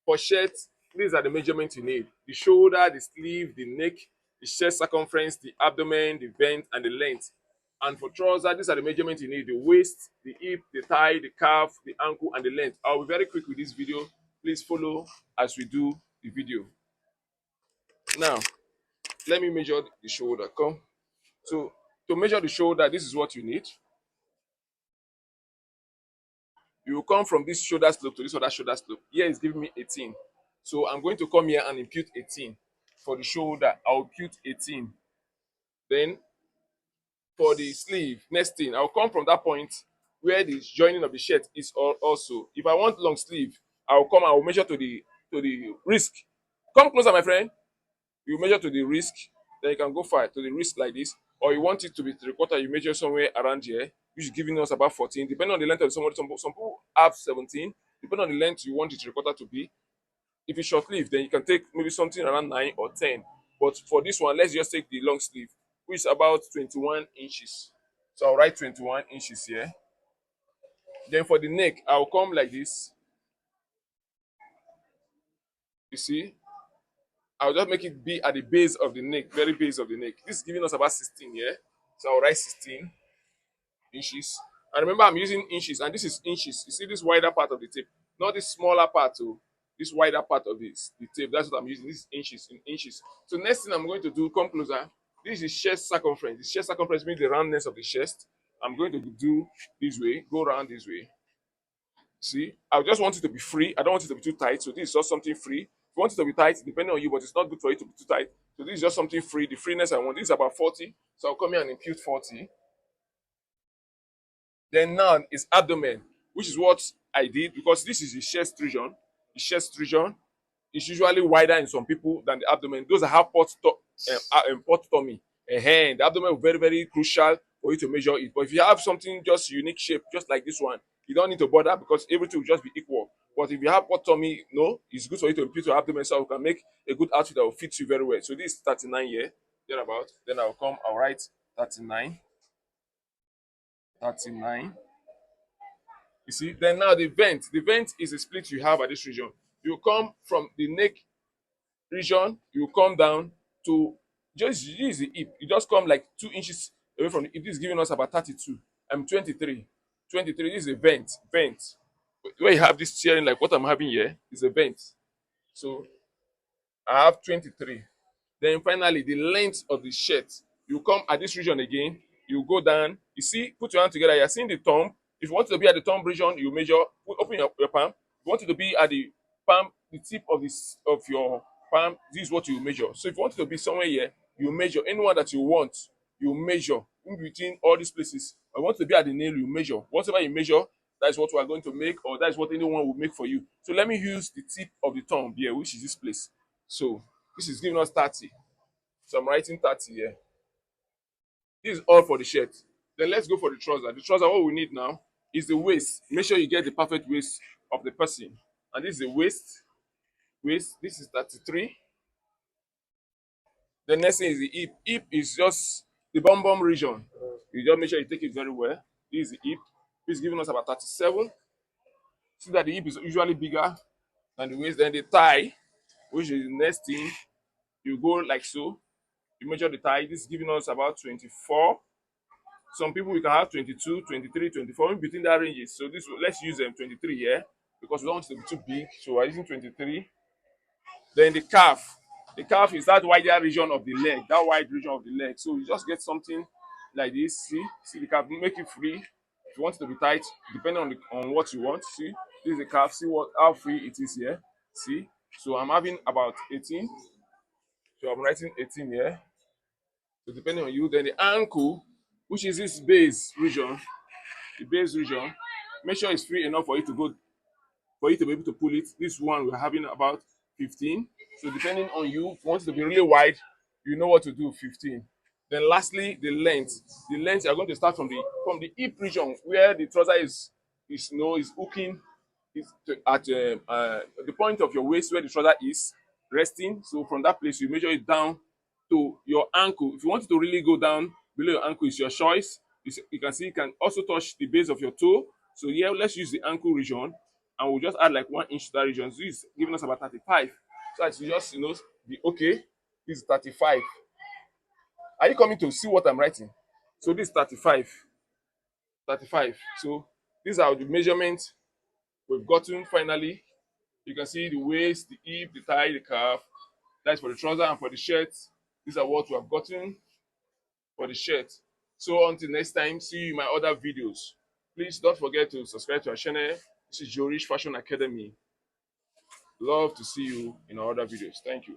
For shirt, these are the measurements you need: the shoulder, the sleeve, the neck, the chest circumference, the abdomen, the vent, and the length. And for trouser, these are the measurements you need: the waist, the hip, the thigh, the calf, the ankle, and the length. I'll be very quick with this video. Please follow as we do the video. Now, let me measure the shoulder. Come. So, to measure the shoulder, this is what you need. You will come from this shoulder slope to this other shoulder slope. Here is giving me 18. So I'm going to come here and impute 18. For the shoulder, I'll impute 18. Then for the sleeve, next thing, I'll come from that point where the joining of the shirt is also. If I want long sleeve, I'll come, I'll measure to the wrist. Come closer, my friend. You measure to the wrist, then you can go far to the wrist like this. Or you want it to be 3/4, you measure somewhere around here, which is giving us about 14. Depending on the length of somebody, some people have 17. Depending on the length you want the 3/4 to be. If it's short sleeve, then you can take maybe something around 9 or 10. But for this one, let's just take the long sleeve, which is about 21 inches. So I'll write 21 inches here. Then for the neck, I'll come like this. You see, I'll just make it be at the base of the neck, very base of the neck. This is giving us about 16 here. So I'll write 16 inches. And remember, I'm using inches, and this is inches. You see this wider part of the tape, not this smaller part, too. This wider part of this, the tape, that's what I'm using. This is inches, in inches. So next thing I'm going to do, come closer. This is chest circumference. The chest circumference means the roundness of the chest. I'm going to do this way, go around this way. See, I just want it to be free. I don't want it to be too tight. So this is just something free. If you want it to be tight, depending on you, but it's not good for it to be too tight. So this is just something free. The freeness I want. This is about 40. So I'll come here and impute 40. Then now is abdomen, which is what I did because this is the chest region. The chest region is usually wider in some people than the abdomen. Those that have pot tummy, the abdomen is very, very crucial for you to measure it. But if you have something just unique shape, just like this one, you don't need to bother because everything will just be equal. But if you have pot tummy, no, it's good for you to impute your abdomen so you can make a good outfit that will fit you very well. So this is 39 here, thereabout. Then I'll come, I'll write 39. 39. You see, then now the vent. The vent is a split you have at this region. You come from the neck region, you come down to just use the hip. You just come like 2 inches away from the hip. This is giving us about 32. I'm 23. 23. This is a vent. Vent. Where you have this tearing like what I'm having here is a vent. So I have 23. Then finally, the length of the shirt. You come at this region again. You go down. You see, put your hand together. You're seeing the thumb. If you want it to be at the thumb region, you measure. Open your palm. If you want it to be at the palm, the tip of this of your palm, this is what you measure. So if you want it to be somewhere here, you measure anyone that you want. You measure in between all these places. I want it to be at the nail. You measure whatever you measure. That is what we are going to make, or that is what anyone will make for you. So let me use the tip of the thumb here, which is this place. So this is giving us 30. So I'm writing 30 here. This is all for the shirt. Then let's go for the trouser. The trouser, what we need now is the waist. Make sure you get the perfect waist of the person. And this is the waist. Waist, this is 33. The next thing is the hip. Hip is just the bum region. You just make sure you take it very well. This is the hip. This is giving us about 37. See that the hip is usually bigger than the waist. Then the thigh, which is the next thing, you go like so. You measure the thigh. This is giving us about 24. Some people we can have 22, 23, 24 in between that ranges. So this let's use 23 here because we don't want it to be too big. So we're using 23. Then the calf. The calf is that wider region of the leg, that wide region of the leg. So you just get something like this. See the calf. Make it free. If you want it to be tight, depending on what you want. See, this is the calf. See how free it is here. See. So I'm having about 18. So I'm writing 18 here. So depending on you, then the ankle, which is this base region, the base region, make sure it's free enough for you to go, for you to be able to pull it. This one we're having about 15. So depending on you, if you want it to be really wide, you know what to do, 15. Then lastly, the length. The length you're going to start from the hip region where the trouser is hooking at the point of your waist where the trouser is resting. So from that place, you measure it down to your ankle. If you want it to really go down below your ankle, it's your choice. You can see you can also touch the base of your toe. So here, let's use the ankle region. and we'll just add like 1 inch to that region. So this is giving us about 35. So as you just be okay. This is 35. Are you coming to see what I'm writing? So this is 35. 35. So these are the measurements we've gotten finally. You can see the waist, the hip, the thigh, the calf. That's for the trouser, and for the shirt, these are what we have gotten for the shirt. So until next time, see you in my other videos. Please don't forget to subscribe to our channel. This is Giorich Fashion Academy. Love to see you in our other videos. Thank you.